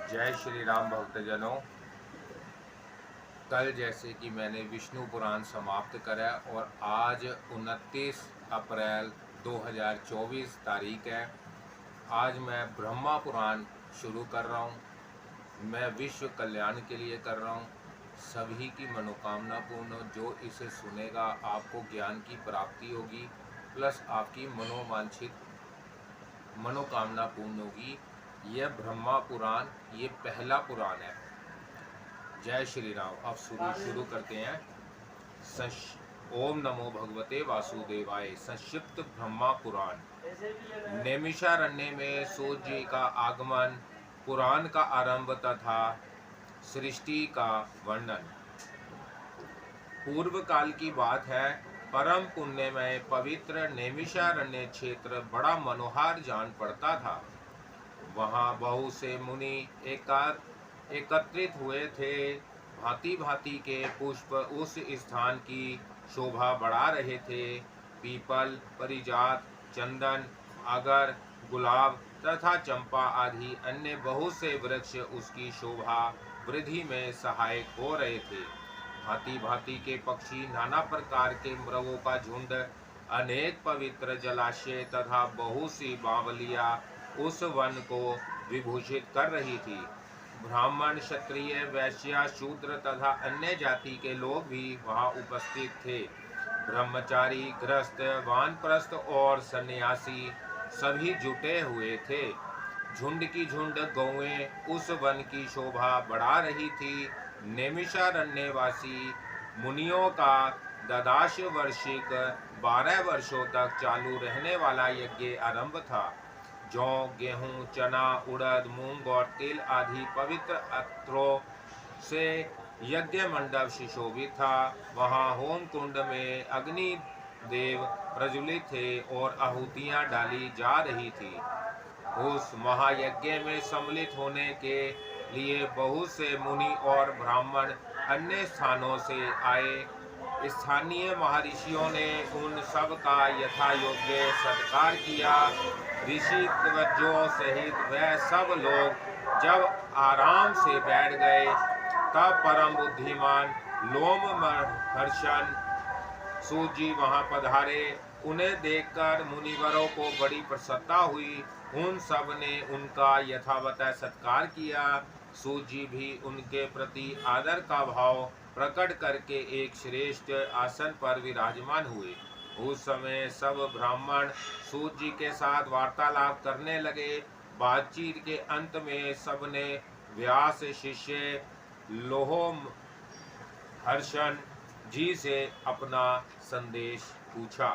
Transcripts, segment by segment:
जय श्री राम भक्तजनों। कल जैसे कि मैंने विष्णु पुराण समाप्त करा और आज 29 अप्रैल 2024 तारीख है। आज मैं ब्रह्मा पुराण शुरू कर रहा हूँ। मैं विश्व कल्याण के लिए कर रहा हूँ। सभी की मनोकामना पूर्ण हो। जो इसे सुनेगा आपको ज्ञान की प्राप्ति होगी, प्लस आपकी मनोवांछित मनोकामना पूर्ण होगी। यह ब्रह्मा पुराण ये पहला पुराण है। जय श्री राम। अब शुरू करते हैं। ओम नमो भगवते वासुदेवाय। संक्षिप्त ब्रह्मा पुराण। नैमिषारण्य में सूर्य जी का आगमन, पुराण का आरंभ तथा सृष्टि का वर्णन। पूर्व काल की बात है। परम पुण्यमय पवित्र नैमिषारण्य क्षेत्र बड़ा मनोहर जान पड़ता था। वहाँ बहुत से मुनि एकत्रित हुए थे। भांति भांति के पुष्प उस स्थान की शोभा बढ़ा रहे थे। पीपल, परिजात, चंदन, आगर, गुलाब तथा चंपा आदि अन्य बहुत से वृक्ष उसकी शोभा वृद्धि में सहायक हो रहे थे। भांति भांति के पक्षी, नाना प्रकार के मृगों का झुंड, अनेक पवित्र जलाशय तथा बहुत सी बावलियां उस वन को विभूषित कर रही थी। ब्राह्मण, क्षत्रिय, वैश्य, शूद्र तथा अन्य जाति के लोग भी वहां उपस्थित थे। ब्रह्मचारी, गृहस्थ, वानप्रस्थ और सन्यासी सभी जुटे हुए थे। झुंड की झुंड गौएं उस वन की शोभा बढ़ा रही थी। नैमिषारण्यवासी मुनियों का द्वादश वार्षिक 12 वर्षों तक चालू रहने वाला यज्ञ आरंभ था। जौ, गेहूं, चना, उड़द, मूंग और तिल आदि पवित्र अत्रों से यज्ञ मंडप सुशोभित था। वहां होम कुंड में अग्नि देव प्रज्वलित थे और आहुतियां डाली जा रही थी। उस महायज्ञ में सम्मिलित होने के लिए बहुत से मुनि और ब्राह्मण अन्य स्थानों से आए। स्थानीय महर्षियों ने उन सब का यथा योग्य सत्कार किया। ऋषि तवज्जो सहित वह सब लोग जब आराम से बैठ गए, तब परम बुद्धिमान लोमहर्षण सूत जी वहां पधारे। उन्हें देखकर मुनिवरों को बड़ी प्रसन्नता हुई। उन सब ने उनका यथावत सत्कार किया। सूत जी भी उनके प्रति आदर का भाव प्रकट करके एक श्रेष्ठ आसन पर विराजमान हुए। उस समय सब ब्राह्मण सूत जी के साथ वार्तालाप करने लगे। बातचीत के अंत में सबने व्यास शिष्य लोमहर्षण जी से अपना संदेश पूछा।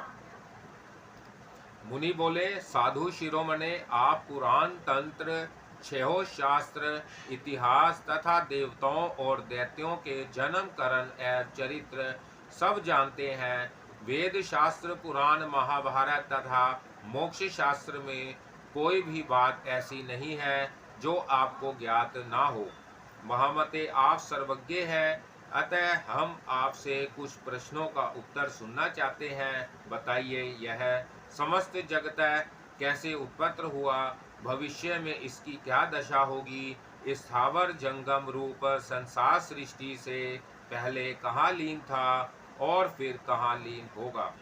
मुनि बोले, साधु शिरोमणे, आप पुराण, तंत्र, छहों शास्त्र, इतिहास तथा देवताओं और दैत्यों के जन्म, करण एवं चरित्र सब जानते हैं। वेद शास्त्र, पुराण, महाभारत तथा मोक्ष शास्त्र में कोई भी बात ऐसी नहीं है जो आपको ज्ञात ना हो। महामते आप सर्वज्ञ हैं, अतः हम आपसे कुछ प्रश्नों का उत्तर सुनना चाहते हैं। बताइए, यह समस्त जगत कैसे उत्पन्न हुआ? भविष्य में इसकी क्या दशा होगी? स्थावर जंगम रूप संसार सृष्टि से पहले कहाँ लीन था और फिर कहाँ लीन होगा?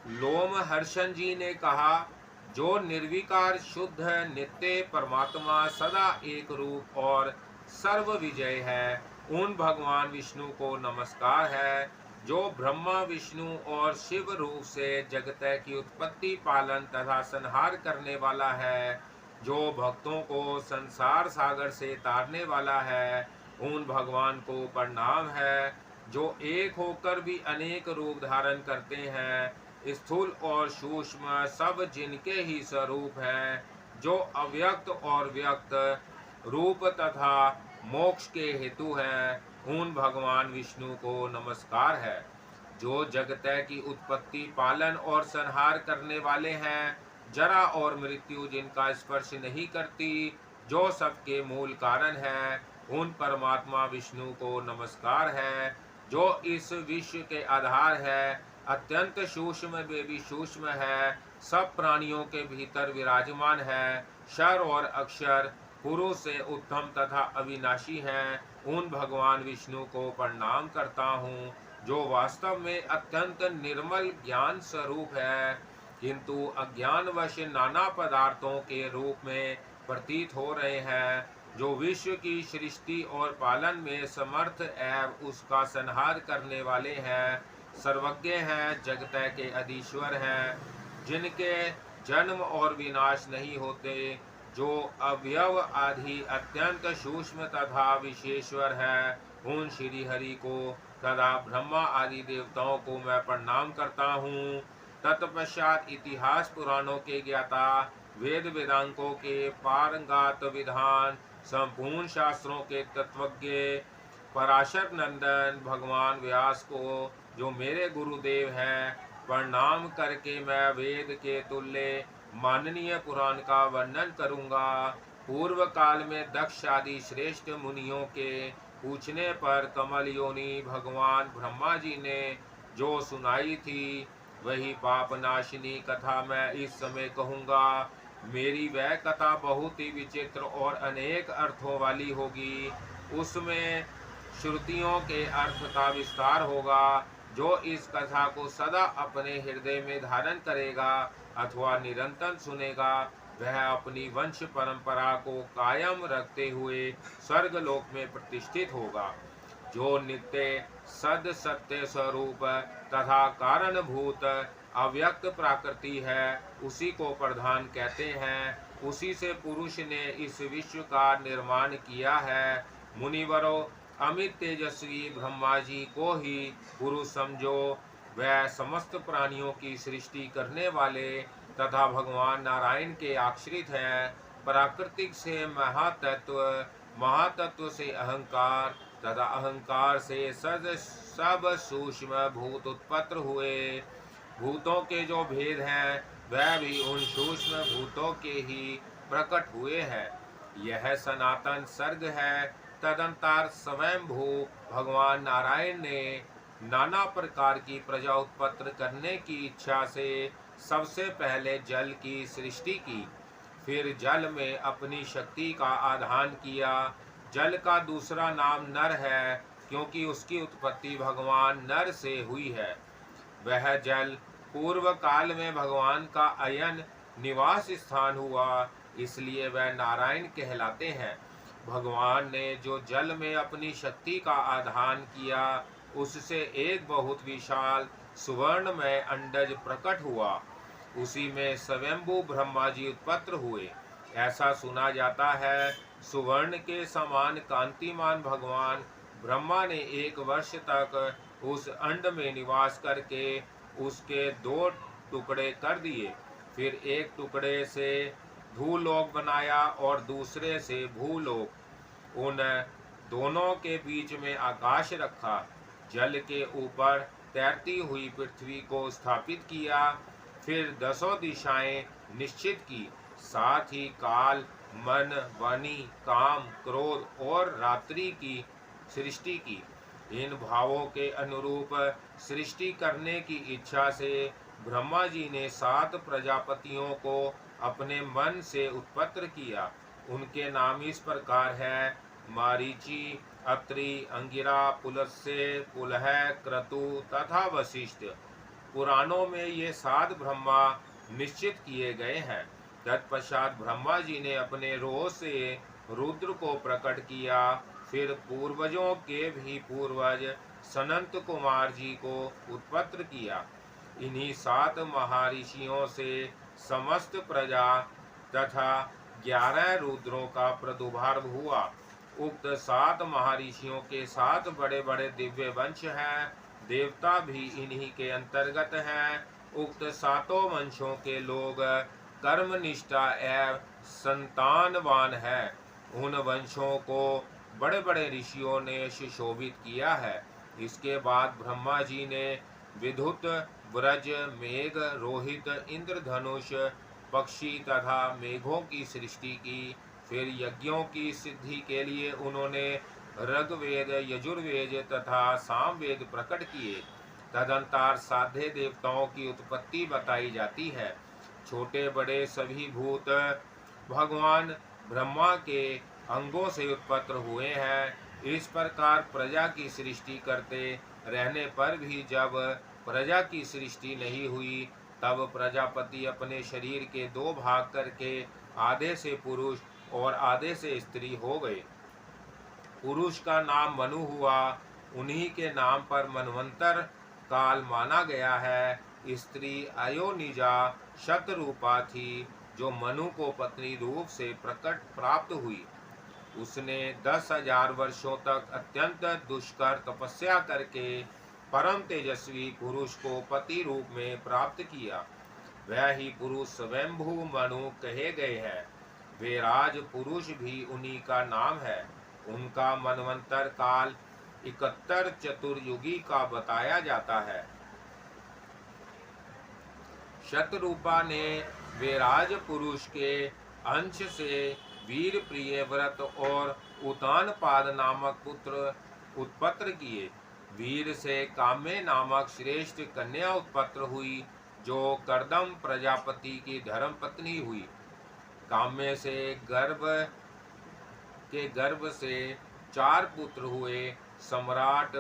लोमहर्षण जी ने कहा, जो निर्विकार, शुद्ध, नित्य परमात्मा, सदा एक रूप और सर्व विजय है, उन भगवान विष्णु को नमस्कार है। जो ब्रह्मा, विष्णु और शिव रूप से जगत की उत्पत्ति, पालन तथा संहार करने वाला है, जो भक्तों को संसार सागर से तारने वाला है, उन भगवान को प्रणाम है। जो एक होकर भी अनेक रूप धारण करते हैं, स्थूल और सूक्ष्म सब जिनके ही स्वरूप हैं, जो अव्यक्त और व्यक्त रूप तथा मोक्ष के हेतु हैं, उन भगवान विष्णु को नमस्कार है। जो जगत की उत्पत्ति, पालन और संहार करने वाले हैं, जरा और मृत्यु जिनका स्पर्श नहीं करती, जो सबके मूल कारण है, उन परमात्मा विष्णु को नमस्कार है। जो इस विश्व के आधार है, अत्यंत सूक्ष्म में भी सूक्ष्म है, सब प्राणियों के भीतर विराजमान है, क्षर और अक्षर पुरुष से उत्तम तथा अविनाशी हैं, उन भगवान विष्णु को प्रणाम करता हूँ, जो वास्तव में अत्यंत निर्मल ज्ञान स्वरूप है, किंतु अज्ञानवश नाना पदार्थों के रूप में प्रतीत हो रहे हैं, जो विश्व की सृष्टि और पालन में समर्थ एवं उसका संहार करने वाले हैं, सर्वज्ञ हैं, जगत के अधीश्वर हैं, जिनके जन्म और विनाश नहीं होते, जो अवयव आदि अत्यंत सूक्ष्म तथा विशेश्वर है, उन श्री हरि को तथा ब्रह्मा आदि देवताओं को मैं प्रणाम करता हूँ। तत्पश्चात इतिहास पुराणों के ज्ञाता, वेद वेदांगों के पारंगत विधान, संपूर्ण शास्त्रों के तत्वज्ञ पराशर नंदन भगवान व्यास को, जो मेरे गुरुदेव हैं, प्रणाम करके मैं वेद के तुल्य माननीय पुराण का वर्णन करूंगा। पूर्व काल में दक्ष आदि श्रेष्ठ मुनियों के पूछने पर कमल योनि भगवान ब्रह्मा जी ने जो सुनाई थी, वही पाप नाशिनी कथा मैं इस समय कहूँगा। मेरी वह कथा बहुत ही विचित्र और अनेक अर्थों वाली होगी। उसमें श्रुतियों के अर्थ का विस्तार होगा। जो इस कथा को सदा अपने हृदय में धारण करेगा अथवा निरंतर सुनेगा, वह अपनी वंश परंपरा को कायम रखते हुए स्वर्ग लोक में प्रतिष्ठित होगा। जो नित्य सद सत्य स्वरूप तथा कारणभूत अव्यक्त प्रकृति है, उसी को प्रधान कहते हैं। उसी से पुरुष ने इस विश्व का निर्माण किया है। मुनिवरों, अमित तेजस्वी ब्रह्मा जी को ही पुरुष समझो। वह समस्त प्राणियों की सृष्टि करने वाले तथा भगवान नारायण के आश्रित हैं। प्राकृतिक से महातत्व, महातत्व से अहंकार तथा अहंकार से सब सूक्ष्म भूत उत्पन्न हुए। भूतों के जो भेद हैं, वह भी उन सूक्ष्म भूतों के ही प्रकट हुए हैं। यह सनातन सर्ग है। तदंतर स्वयंभू भगवान नारायण ने नाना प्रकार की प्रजा उत्पन्न करने की इच्छा से सबसे पहले जल की सृष्टि की, फिर जल में अपनी शक्ति का आधान किया। जल का दूसरा नाम नर है, क्योंकि उसकी उत्पत्ति भगवान नर से हुई है। वह जल पूर्व काल में भगवान का अयन निवास स्थान हुआ, इसलिए वह नारायण कहलाते हैं। भगवान ने जो जल में अपनी शक्ति का आधान किया, उससे एक बहुत विशाल सुवर्णमय अंडज प्रकट हुआ। उसी में स्वयंभू ब्रह्मा जी उत्पन्न हुए। ऐसा सुना जाता है, सुवर्ण के समान कांतिमान भगवान ब्रह्मा ने 1 वर्ष तक उस अंड में निवास करके उसके 2 टुकड़े कर दिए। फिर एक टुकड़े से धूलोक बनाया और दूसरे से भूलोक। उन दोनों के बीच में आकाश रखा। जल के ऊपर तैरती हुई पृथ्वी को स्थापित किया। फिर 10 दिशाएं निश्चित की। साथ ही काल, मन, वाणी, काम, क्रोध और रात्रि की सृष्टि की। इन भावों के अनुरूप सृष्टि करने की इच्छा से ब्रह्मा जी ने 7 प्रजापतियों को अपने मन से उत्पन्न किया। उनके नाम इस प्रकार है: मारीचि, अत्रि, अंगिरा, पुलस्त्य, पुलह, क्रतु तथा वशिष्ठ। पुराणों में ये 7 ब्रह्मा निश्चित किए गए हैं। तत्पश्चात ब्रह्मा जी ने अपने रोह से रुद्र को प्रकट किया। फिर पूर्वजों के भी पूर्वज सनंत कुमार जी को उत्पन्न किया। इन्हीं 7 महर्षियों से समस्त प्रजा तथा 11 रुद्रों का प्रादुर्भाव हुआ। उक्त 7 महर्षियों के 7 बड़े बड़े दिव्य वंश हैं। देवता भी इन्हीं के अंतर्गत हैं। उक्त 7 वंशों के लोग कर्मनिष्ठा एवं संतानवान हैं। उन वंशों को बड़े बड़े ऋषियों ने सुशोभित किया है। इसके बाद ब्रह्मा जी ने विद्युत, व्रज, मेघ, रोहित, इंद्रधनुष, पक्षी तथा मेघों की सृष्टि की। फिर यज्ञों की सिद्धि के लिए उन्होंने ऋग्वेद, यजुर्वेद तथा सामवेद प्रकट किए। तदंतर साध्य देवताओं की उत्पत्ति बताई जाती है। छोटे बड़े सभी भूत भगवान ब्रह्मा के अंगों से उत्पन्न हुए हैं। इस प्रकार प्रजा की सृष्टि करते रहने पर भी जब प्रजा की सृष्टि नहीं हुई, तब प्रजापति अपने शरीर के दो भाग करके आधे से पुरुष और आधे से स्त्री हो गए। पुरुष का नाम मनु हुआ, उन्हीं के नाम पर मनवंतर काल माना गया है। स्त्री अयोनिजा शतरूपा थी, जो मनु को पत्नी रूप से प्रकट प्राप्त हुई। उसने 10,000 वर्षों तक अत्यंत दुष्कर तपस्या करके परम तेजस्वी पुरुष को पति रूप में प्राप्त किया। वह ही पुरुष स्वयंभू मनु कहे गए हैं। वे राज पुरुष भी उन्हीं का नाम है। उनका मनवंतर काल 71 चतुर्युगी का बताया जाता है। शतरूपा ने वेराज पुरुष के अंश से वीर प्रिय व्रत और उतानपाद नामक पुत्र उत्पन्न किए। वीर से काम्य नामक श्रेष्ठ कन्या उत्पन्न हुई, जो कर्दम प्रजापति की धर्म पत्नी हुई। काम्य से गर्भ से 4 पुत्र हुए, सम्राट,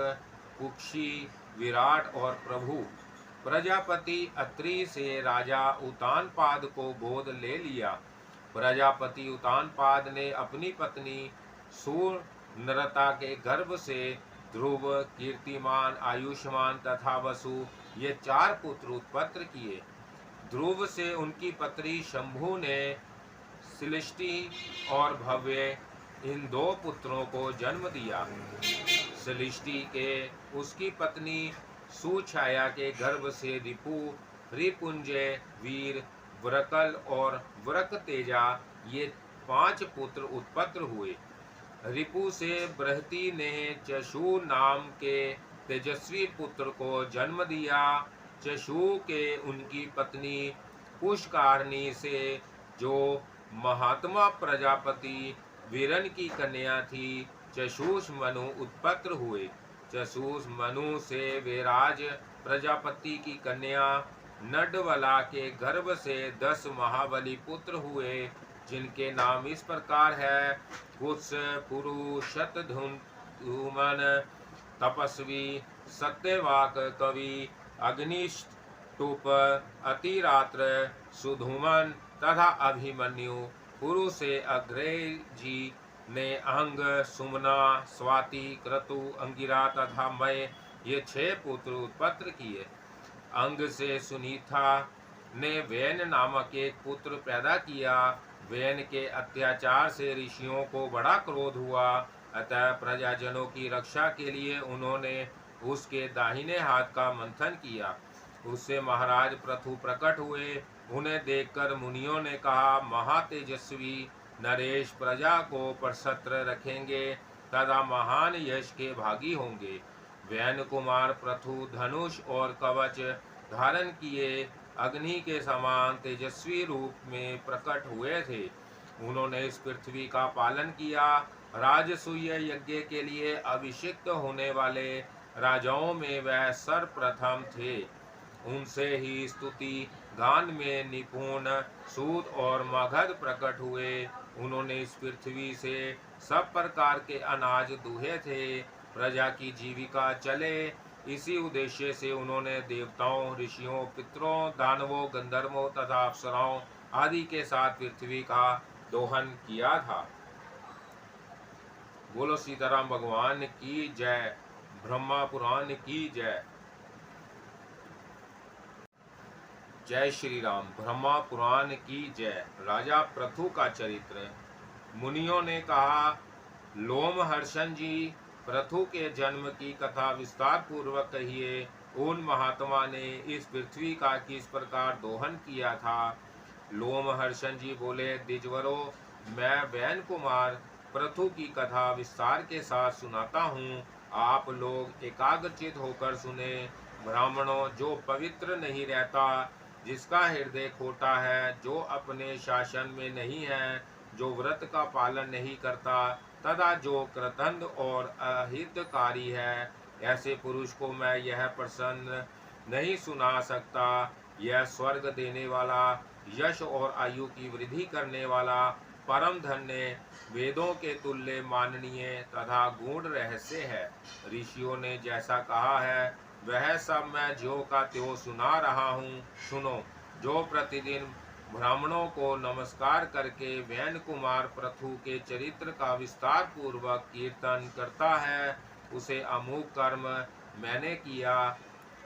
कुक्षी, विराट और प्रभु। प्रजापति अत्रि से राजा उतानपाद को गोद ले लिया। प्रजापति उतानपाद ने अपनी पत्नी सुनरता के गर्भ से ध्रुव, कीर्तिमान, आयुष्मान तथा वसु ये 4 पुत्र उत्पन्न किए। ध्रुव से उनकी पत्नी शंभु ने सृष्टि और भव्य इन 2 पुत्रों को जन्म दिया। सृष्टि के उसकी पत्नी सुछाया के गर्भ से रिपु, रिपुंजय, वीर, व्रकल और व्रकतेजा ये 5 पुत्र उत्पन्न हुए। रिपु से बृहति ने चशु नाम के तेजस्वी पुत्र को जन्म दिया। चशु के उनकी पत्नी पुष्कारनी से, जो महात्मा प्रजापति वीरन की कन्या थी, चशुष मनु उत्पन्न हुए। चशुष मनु से वेराज प्रजापति की कन्या नडवला के गर्भ से 10 महाबली पुत्र हुए, जिनके नाम इस प्रकार है: कुत्स, पुरु, शतधूमन, तपस्वी, सत्यवाक, कवि, अग्निष्टुप, अतिरात्र, सुधूमन तथा अभिमन्यु। पुरु से अग्रजी ने अंग, सुमना, स्वाति, क्रतु, अंगिरा तथा मय ये 6 पुत्र उत्पन्न किए। अंग से सुनीता ने वैन नामक एक पुत्र पैदा किया। वैन के अत्याचार से ऋषियों को बड़ा क्रोध हुआ, अतः प्रजाजनों की रक्षा के लिए उन्होंने उसके दाहिने हाथ का मंथन किया। उससे महाराज पृथु प्रकट हुए। उन्हें देखकर मुनियों ने कहा, महातेजस्वी नरेश प्रजा को प्रसत्र रखेंगे तथा महान यश के भागी होंगे। वैन कुमार पृथु धनुष और कवच धारण किए अग्नि के समान तेजस्वी रूप में प्रकट हुए थे। उन्होंने इस पृथ्वी का पालन किया। राजसूय यज्ञ के लिए अभिषिक्त होने वाले राजाओं में वह सर्वप्रथम थे। उनसे ही स्तुति गान में निपुण सूत और मगध प्रकट हुए। उन्होंने इस पृथ्वी से सब प्रकार के अनाज दुहे थे। प्रजा की जीविका चले, इसी उद्देश्य से उन्होंने देवताओं, ऋषियों, पितरों, दानवों, गंधर्वों तथा अप्सराओं आदि के साथ पृथ्वी का दोहन किया था। बोलो सीताराम भगवान की जय। ब्रह्मा पुराण की जय। जय श्री राम। ब्रह्मा पुराण की जय। राजा पृथु का चरित्र। मुनियों ने कहा, लोमहर्षण जी, पृथु के जन्म की कथा विस्तार पूर्वक कहिए। उन महात्मा ने इस पृथ्वी का किस प्रकार दोहन किया था। लोमहर्षण जी बोले, द्विजवरो, मैं वैन कुमार पृथु की कथा विस्तार के साथ सुनाता हूँ। आप लोग एकाग्रचित होकर सुने। ब्राह्मणों, जो पवित्र नहीं रहता, जिसका हृदय खोटा है, जो अपने शासन में नहीं है, जो व्रत का पालन नहीं करता तथा जो कृतंद और अहितकारी है, ऐसे पुरुष को मैं यह प्रसन्न नहीं सुना सकता। यह स्वर्ग देने वाला, यश और आयु की वृद्धि करने वाला, परम धन्य वेदों के तुल्य माननीय तथा गूढ़ रहस्य है। ऋषियों ने जैसा कहा है वह सब मैं ज्यों का त्यों सुना रहा हूँ। सुनो, जो प्रतिदिन ब्राह्मणों को नमस्कार करके वैन कुमार पृथु के चरित्र का विस्तार पूर्वक कीर्तन करता है, उसे अमुक कर्म मैंने किया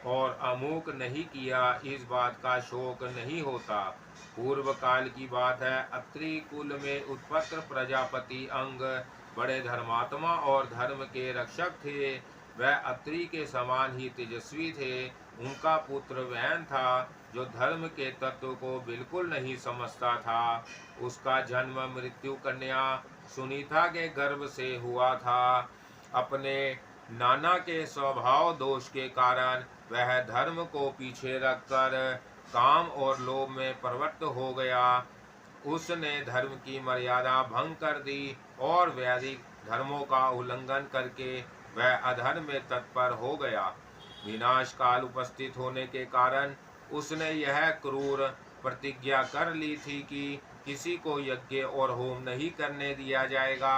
और अमुक नहीं किया इस बात का शोक नहीं होता। पूर्व काल की बात है, अत्रि कुल में उत्पन्न प्रजापति अंग बड़े धर्मात्मा और धर्म के रक्षक थे। वह अत्रि के समान ही तेजस्वी थे। उनका पुत्र वैन था जो धर्म के तत्व को बिल्कुल नहीं समझता था। उसका जन्म मृत्यु कन्या सुनीता के गर्भ से हुआ था। अपने नाना के स्वभाव दोष के कारण वह धर्म को पीछे रखकर काम और लोभ में प्रवृत्त हो गया। उसने धर्म की मर्यादा भंग कर दी और वैदिक धर्मों का उल्लंघन करके वह अधर्म में तत्पर हो गया। विनाश काल उपस्थित होने के कारण उसने यह क्रूर प्रतिज्ञा कर ली थी कि किसी को यज्ञ और होम नहीं करने दिया जाएगा।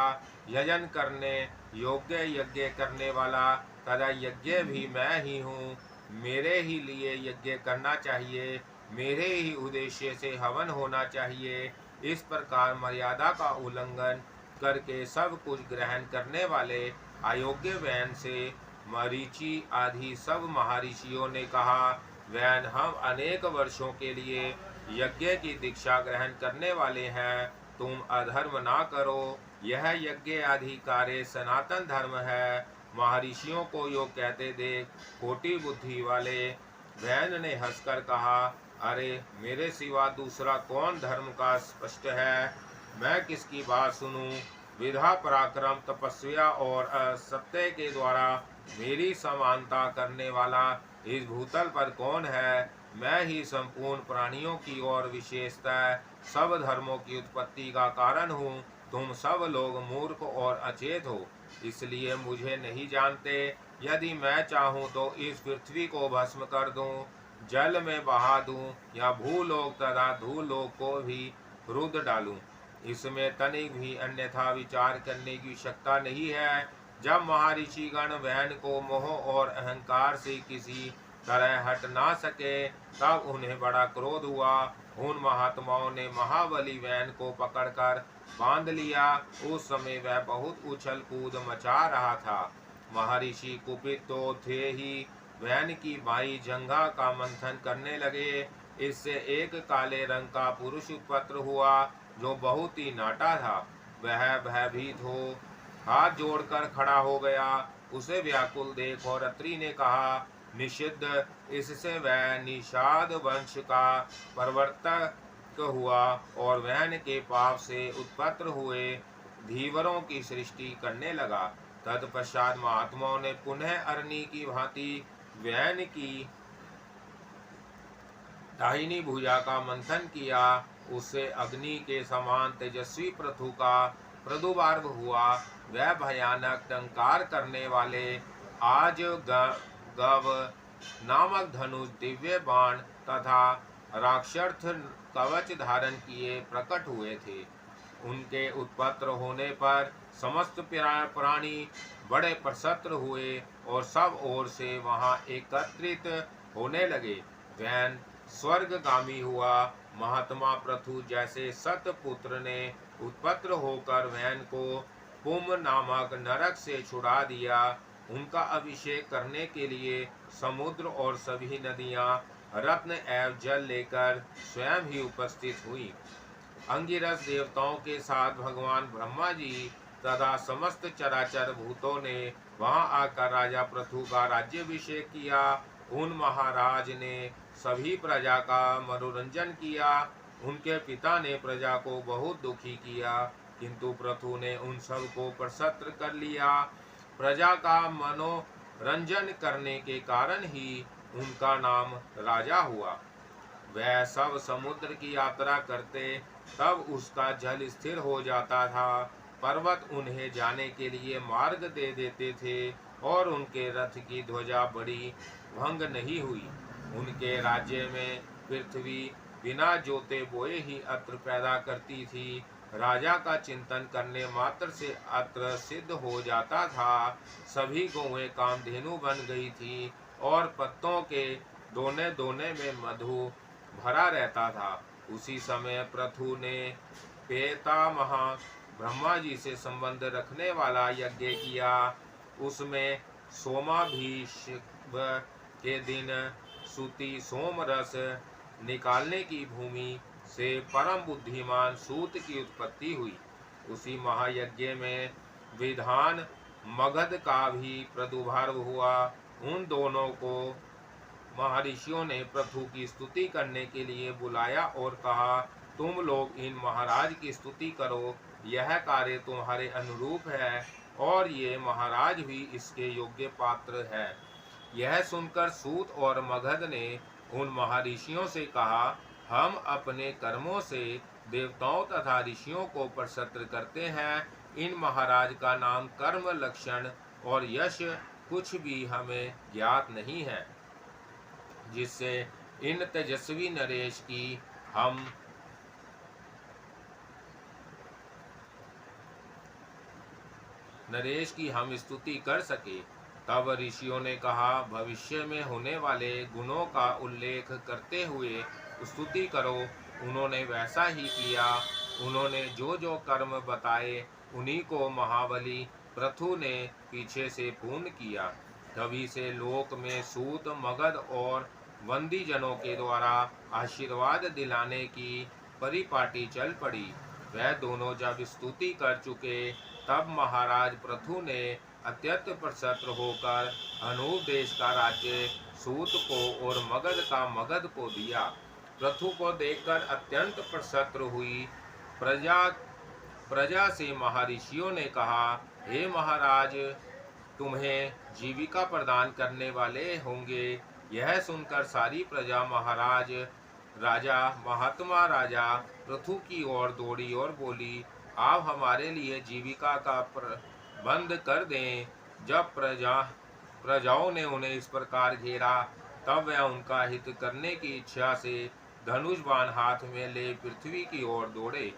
यजन करने योग्य यज्ञ करने वाला तथा यज्ञ भी मैं ही हूँ। मेरे ही लिए यज्ञ करना चाहिए, मेरे ही उद्देश्य से हवन होना चाहिए। इस प्रकार मर्यादा का उल्लंघन करके सब कुछ ग्रहण करने वाले अयोग्य वैन से मरीचि आदि सब महर्षियों ने कहा, वैन, हम अनेक वर्षों के लिए यज्ञ की दीक्षा ग्रहण करने वाले हैं, तुम अधर्म ना करो। यह यज्ञ आदि कार्य सनातन धर्म है। महर्षियों को यो कहते देख खोटी बुद्धि वाले वैन ने हंसकर कहा, अरे, मेरे सिवा दूसरा कौन धर्म का स्पष्ट है? मैं किसकी बात सुनूं? विधा पराक्रम तपस्या और असत्य के द्वारा मेरी समानता करने वाला इस भूतल पर कौन है? मैं ही संपूर्ण प्राणियों की और विशेषतः सब धर्मों की उत्पत्ति का कारण हूँ। तुम सब लोग मूर्ख और अचेत हो, इसलिए मुझे नहीं जानते। यदि मैं चाहूँ तो इस पृथ्वी को भस्म कर दूं, जल में बहा दूं या भूलोक तथा धूलोक को भी रुद्ध डालूं। इसमें तनिक भी अन्यथा विचार करने की आवश्यकता नहीं है। जब महर्षि गण वैन को मोह और अहंकार से किसी तरह हट ना सके तब उन्हें बड़ा क्रोध हुआ। उन महात्माओं ने महाबली वैन को पकड़कर बांध लिया। उस समय वह बहुत उछल कूद मचा रहा था। महर्षि कुपित तो थे ही, वैन की बाई जंघा का मंथन करने लगे। इससे एक काले रंग का पुरुष उत्पन्न हुआ जो बहुत ही नाटा था। वह भयभीत हो हाथ जोड़कर खड़ा हो गया। उसे व्याकुल देख और अत्रि ने कहा, निषिद्ध, इससे वह निषाद वंश का प्रवर्तक हुआ और वैन के पाप से उत्पन्न हुए धीवरों की सृष्टि करने लगा। तत्पश्चात महात्माओं ने पुनः अरणी की भांति वैन की दाहिनी भुजा का मंथन किया। उससे अग्नि के समान तेजस्वी पृथु का प्रादुर्भाव हुआ। वह भयानक टंकार करने वाले आज गव नामक धनुष, दिव्य बाण तथा राक्षर्थ कवच धारण किए प्रकट हुए थे। उनके उत्पन्न होने पर समस्त प्राणी बड़े प्रसन्न हुए और सब ओर से वहां एकत्रित होने लगे। वैन स्वर्गगामी हुआ। महात्मा पृथु जैसे सतपुत्र ने उत्पन्न होकर वैन को पुम नामक नरक से छुड़ा दिया। उनका अभिषेक करने के लिए समुद्र और सभी नदियां रत्न एवं जल लेकर स्वयं ही उपस्थित हुई। अंगिरस देवताओं के साथ भगवान ब्रह्मा जी तथा समस्त चराचर भूतों ने वहां आकर राजा पृथु का राज्याभिषेक किया। उन महाराज ने सभी प्रजा का मनोरंजन किया। उनके पिता ने प्रजा को बहुत दुखी किया, किंतु पृथु ने उन सब को प्रसन्न कर लिया। प्रजा का मनोरंजन करने के कारण ही उनका नाम राजा हुआ। वह सब समुद्र की यात्रा करते तब उसका जल स्थिर हो जाता था। पर्वत उन्हें जाने के लिए मार्ग दे देते थे और उनके रथ की ध्वजा बड़ी भंग नहीं हुई। उनके राज्य में पृथ्वी बिना जोते बोए ही अत्र पैदा करती थी। राजा का चिंतन करने मात्र से अत्र सिद्ध हो जाता था। सभी गौएं कामधेनु बन गई थी और पत्तों के दोने दोने में मधु भरा रहता था। उसी समय पृथु ने पितामह ब्रह्मा जी से संबंध रखने वाला यज्ञ किया। उसमें सोमाभिषेक के दिन सूती सोम रस निकालने की भूमि से परम बुद्धिमान सूत की उत्पत्ति हुई। उसी महायज्ञ में विधान मगध का भी प्रादुर्भाव हुआ। उन दोनों को महर्षियों ने पृथु की स्तुति करने के लिए बुलाया और कहा, तुम लोग इन महाराज की स्तुति करो, यह कार्य तुम्हारे अनुरूप है और ये महाराज भी इसके योग्य पात्र है। यह सुनकर सूत और मगध ने उन महर्षियों से कहा, हम अपने कर्मों से देवताओं तथा ऋषियों को प्रसन्न करते हैं। इन महाराज का नाम, कर्म, लक्षण और यश कुछ भी हमें ज्ञात नहीं है, जिससे इन तेजस्वी नरेश की हम स्तुति कर सके। तब ऋषियों ने कहा, भविष्य में होने वाले गुणों का उल्लेख करते हुए स्तुति करो। उन्होंने वैसा ही किया। उन्होंने जो जो कर्म बताए उन्हीं को महाबली पृथु ने पीछे से पूर्ण किया। तभी से लोक में सूत, मगध और वंदी जनों के द्वारा आशीर्वाद दिलाने की परिपाटी चल पड़ी। वह दोनों जब स्तुति कर चुके तब महाराज पृथु ने अत्यंत प्रसन्न होकर अनूप देश का राज्य सूत को और मगध का मगध को दिया। पृथु को देखकर अत्यंत प्रसन्न हुई प्रजा से महर्षियों ने कहा, हे महाराज, तुम्हें जीविका प्रदान करने वाले होंगे। यह सुनकर सारी प्रजा महात्मा राजा पृथु की ओर दौड़ी और बोली, आप हमारे लिए जीविका का प्रबंध कर दें। जब प्रजाओं ने उन्हें इस प्रकार घेरा तब वह उनका हित करने की इच्छा से धनुष बाण हाथ में ले पृथ्वी की ओर दौड़े।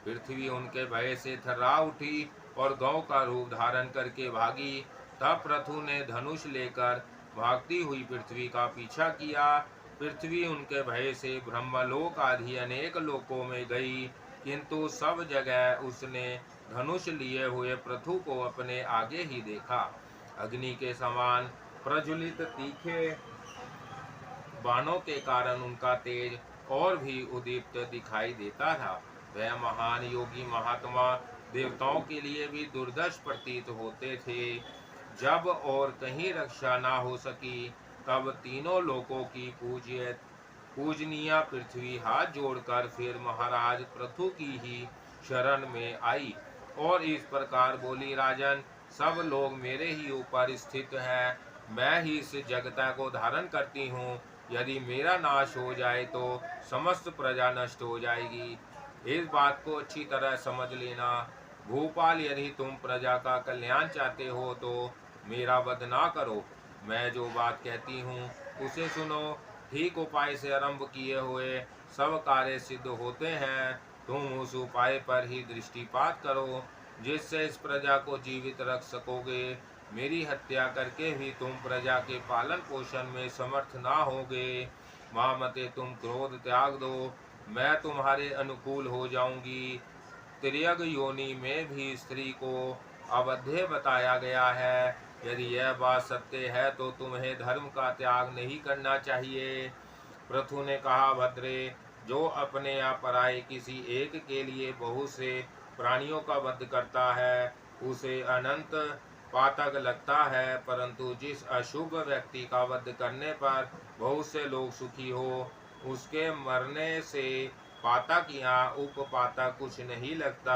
पृथ्वी उनके भय से थर्रा उठी और गौ का रूप धारण करके भागी। तब पृथु ने धनुष लेकर भागती हुई पृथ्वी का पीछा किया। पृथ्वी उनके भय से ब्रह्मलोक आदि अनेक लोकों में गई, किंतु सब जगह उसने धनुष लिए हुए पृथु को अपने आगे ही देखा। अग्नि के समान प्रज्वलित तीखे बाणों के कारण उनका तेज और भी उदीप्त दिखाई देता था। वह महान योगी महात्मा देवताओं के लिए भी दुर्दर्श प्रतीत होते थे। जब और कहीं रक्षा ना हो सकी तब तीनों लोकों की पूजनीय पृथ्वी हाथ जोड़कर फिर महाराज पृथु की ही शरण में आई और इस प्रकार बोली, राजन, सब लोग मेरे ही ऊपर स्थित हैं। मैं ही इस जगता को धारण करती हूँ। यदि मेरा नाश हो जाए तो समस्त प्रजा नष्ट हो जाएगी। इस बात को अच्छी तरह समझ लेना। भूपाल, यदि तुम प्रजा का कल्याण चाहते हो तो मेरा वध ना करो। मैं जो बात कहती हूँ उसे सुनो। ठीक उपाय से आरंभ किए हुए सब कार्य सिद्ध होते हैं। तुम उस उपाय पर ही दृष्टिपात करो जिससे इस प्रजा को जीवित रख सकोगे। मेरी हत्या करके भी तुम प्रजा के पालन पोषण में समर्थ ना होगे। महामते, तुम क्रोध त्याग दो, मैं तुम्हारे अनुकूल हो जाऊंगी। तिर्यक योनि में भी स्त्री को अवध्य बताया गया है। यदि यह बात सत्य है तो तुम्हें धर्म का त्याग नहीं करना चाहिए। पृथु ने कहा, भद्रे, जो अपने या पराये किसी एक के लिए बहुत से प्राणियों का वध करता है उसे अनंत पातक लगता है, परंतु जिस अशुभ व्यक्ति का वध करने पर बहुत से लोग सुखी हो उसके मरने से पातक या उपपातक कुछ नहीं लगता।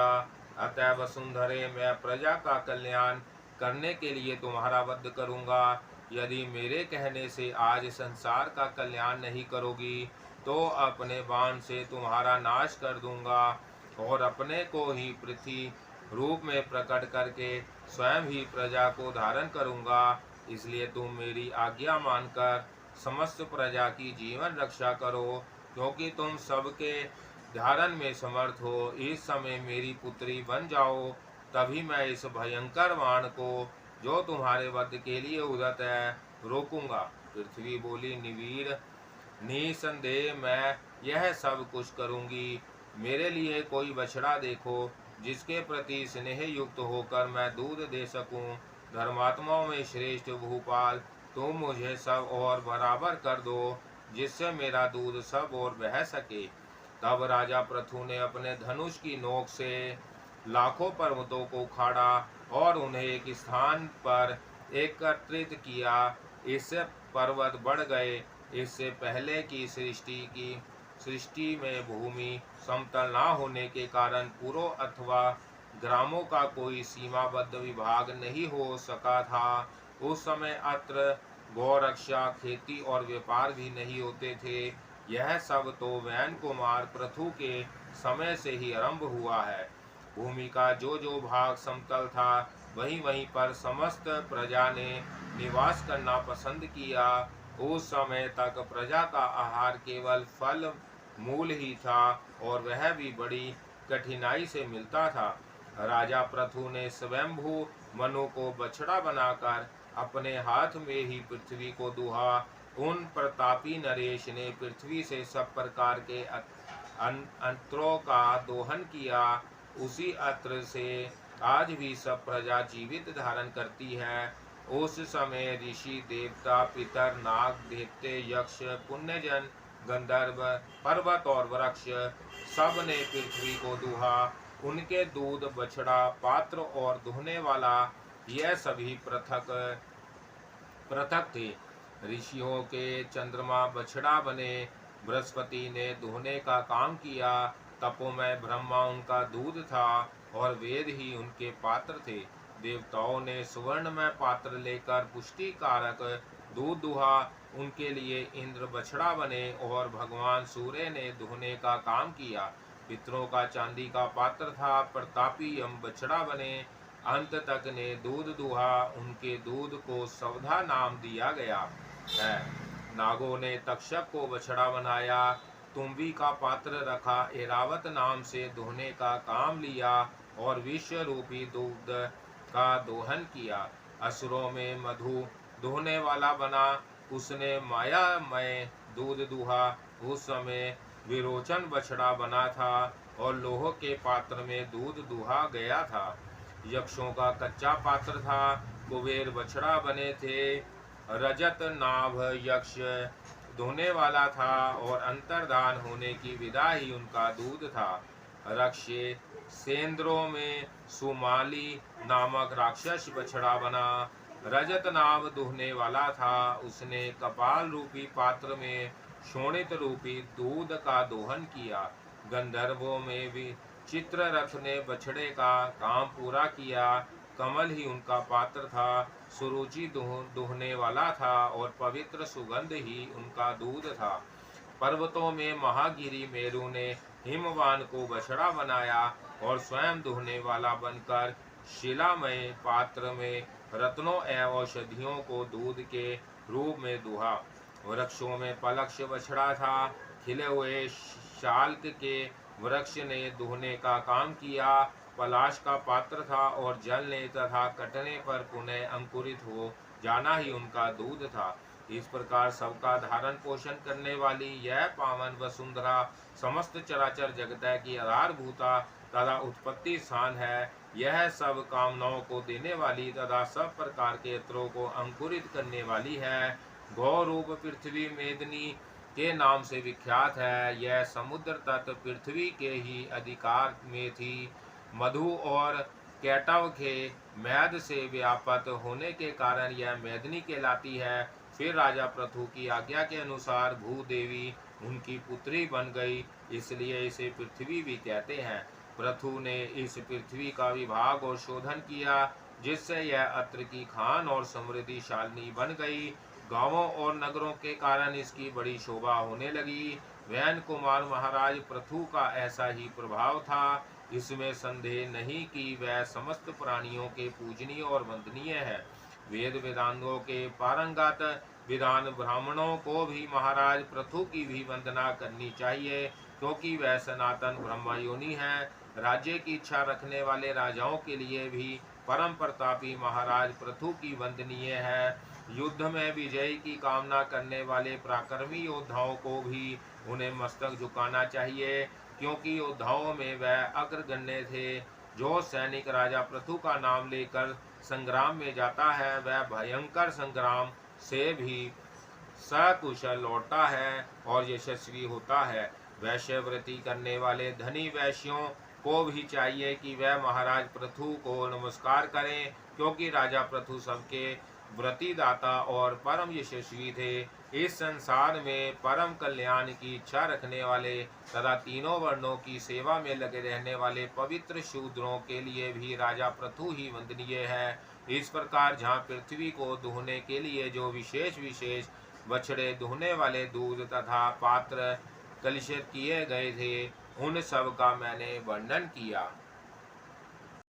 अतः वसुंधरे, मैं प्रजा का कल्याण करने के लिए तुम्हारा वध करूंगा। यदि मेरे कहने से आज संसार का कल्याण नहीं करोगी तो अपने बाण से तुम्हारा नाश कर दूंगा और अपने को ही पृथ्वी रूप में प्रकट करके स्वयं ही प्रजा को धारण करूंगा। इसलिए तुम मेरी आज्ञा मानकर समस्त प्रजा की जीवन रक्षा करो, क्योंकि तुम सबके धारण में समर्थ हो, इस समय मेरी पुत्री बन जाओ, तभी मैं इस भयंकर बाण को जो तुम्हारे वध के लिए उदत है रोकूंगा। पृथ्वी बोली, निवीर, निसंदेह मैं यह सब कुछ करूंगी। मेरे लिए कोई बछड़ा देखो जिसके प्रति स्नेह युक्त होकर मैं दूध दे सकूं। धर्मात्माओं में श्रेष्ठ भूपाल, तुम मुझे सब और बराबर कर दो, जिससे मेरा दूध सब और बह सके। तब राजा पृथु ने अपने धनुष की नोक से लाखों पर्वतों को उखाड़ा और उन्हें एक स्थान पर एकत्रित किया। इससे पर्वत बढ़ गए। इससे पहले की सृष्टि में भूमि समतल न होने के कारण पुरों अथवा ग्रामों का कोई सीमाबद्ध विभाग नहीं हो सका था। उस समय अत्र गौरक्षा, खेती और व्यापार भी नहीं होते थे। यह सब तो वैन कुमार पृथु के समय से ही आरंभ हुआ है। भूमि का जो जो भाग समतल था, वहीं वहीं पर समस्त प्रजा ने निवास करना पसंद किया। उस समय तक प्रजा का आहार केवल फल मूल ही था, और वह भी बड़ी कठिनाई से मिलता था। राजा पृथु ने स्वयंभू मनु को बछड़ा बनाकर अपने हाथ में ही पृथ्वी को दुहा। उन प्रतापी नरेश ने पृथ्वी से सब प्रकार के अंतरों का दोहन किया। उसी अत्र से आज भी सब प्रजा जीवित धारण करती है। उस समय ऋषि, देवता, पितर, नाग, दैत्य, यक्ष, पुण्यजन, गंधर्व, पर्वत और वृक्ष सब ने पृथ्वी को दुहा। उनके दूध, बछड़ा, पात्र और दुहने वाला, यह सभी पृथक पृथक थे। ऋषियों के चंद्रमा बछड़ा बने। बृहस्पति ने दुहने का काम किया। तपोमय ब्रह्मा उनका दूध था और वेद ही उनके पात्र थे। देवताओं ने सुवर्णमय पात्र लेकर पुष्टि कारक दूध दुहा। उनके लिए इंद्र बछड़ा बने और भगवान सूर्य ने दुहने का काम किया। पितरों का चांदी का पात्र था। प्रतापी यम बछड़ा बने। अंत तक ने दूध दुहा। उनके दूध को सवधा नाम दिया गया है। नागों ने तक्षक को बछड़ा बनाया। तुम्बी का पात्र रखा। एरावत नाम से दुहने का काम लिया और विश्व रूपी दूध का दोहन किया। असुरों में मधु दुहने वाला बना। उसने मायामय दूध दुहा। उस समय विरोचन बछड़ा बना था और लोह के पात्र में दूध दुहा गया था। यक्षों का कच्चा पात्र था। कुबेर बछड़ा बने थे। रजत नाभ यक्ष धोने वाला था और अंतर्धान होने की विदा ही उनका दूध था। रक्षे सेंद्रों में सुमाली नामक राक्षस बछड़ा बना। रजत नाभ दुहने वाला था। उसने कपाल रूपी पात्र में शोणित रूपी दूध का दोहन किया। गंधर्वों में भी चित्ररथ ने बछड़े का काम पूरा किया। कमल ही उनका पात्र था। सुरुचि दुहने वाला था और पवित्र सुगंध ही उनका दूध था। पर्वतों में महागिरी मेरु ने हिमवान को बछड़ा बनाया और स्वयं दुहने वाला बनकर शिलामय पात्र में रत्नों एवं औषधियों को दूध के रूप में दुहा। वृक्षों में पलक्ष बछड़ा था। खिले हुए शाल्क के वृक्ष ने दुहने का काम किया। पलाश का पात्र था और जलने तथा कटने पर पुनः अंकुरित हो जाना ही उनका दूध था। इस प्रकार सबका धारण पोषण करने वाली यह पावन वसुंधरा समस्त चराचर जगत की आधारभूता तथा उत्पत्ति स्थान है। यह सब कामनाओं को देने वाली तथा सब प्रकार के यत्रों को अंकुरित करने वाली है। गौ रूप पृथ्वी मेदिनी के नाम से विख्यात है। यह समुद्र तट पृथ्वी के ही अधिकार में थी। मधु और कैटव के मैद से व्याप्त होने के कारण यह मेदिनी कहलाती है। फिर राजा पृथु की आज्ञा के अनुसार भूदेवी उनकी पुत्री बन गई, इसलिए इसे पृथ्वी भी कहते हैं। पृथु ने इस पृथ्वी का विभाग और शोधन किया, जिससे यह अत्र की खान और समृद्धिशालिनी बन गई। गांवों और नगरों के कारण इसकी बड़ी शोभा होने लगी। वैन कुमार महाराज पृथु का ऐसा ही प्रभाव था। इसमें संदेह नहीं कि वह समस्त प्राणियों के पूजनीय और वंदनीय है। वेद वेदांतों के पारंगत विद्वान ब्राह्मणों को भी महाराज पृथु की भी वंदना करनी चाहिए, क्योंकि वह सनातन ब्रह्मयोनि है। राज्य की इच्छा रखने वाले राजाओं के लिए भी परम प्रतापी महाराज पृथु की वंदनीय है। युद्ध में विजय की कामना करने वाले पराक्रमी योद्धाओं को भी उन्हें मस्तक झुकाना चाहिए, क्योंकि योद्धाओं में वह अग्रगण्य थे। जो सैनिक राजा पृथु का नाम लेकर संग्राम में जाता है, वह भयंकर संग्राम से भी सकुशल लौटता है और यशस्वी होता है। वैश्यव्रती करने वाले धनी वैश्यों को भी चाहिए कि वह महाराज पृथु को नमस्कार करें, क्योंकि राजा पृथु सबके व्रतिदाता और परम यशस्वी थे। इस संसार में परम कल्याण की इच्छा रखने वाले तथा तीनों वर्णों की सेवा में लगे रहने वाले पवित्र शूद्रों के लिए भी राजा पृथु ही वंदनीय है। इस प्रकार जहाँ पृथ्वी को दुहने के लिए जो विशेष विशेष बछड़े दुहने वाले दूध तथा पात्र कलुषित किए गए थे, उन सब का मैंने वर्णन किया।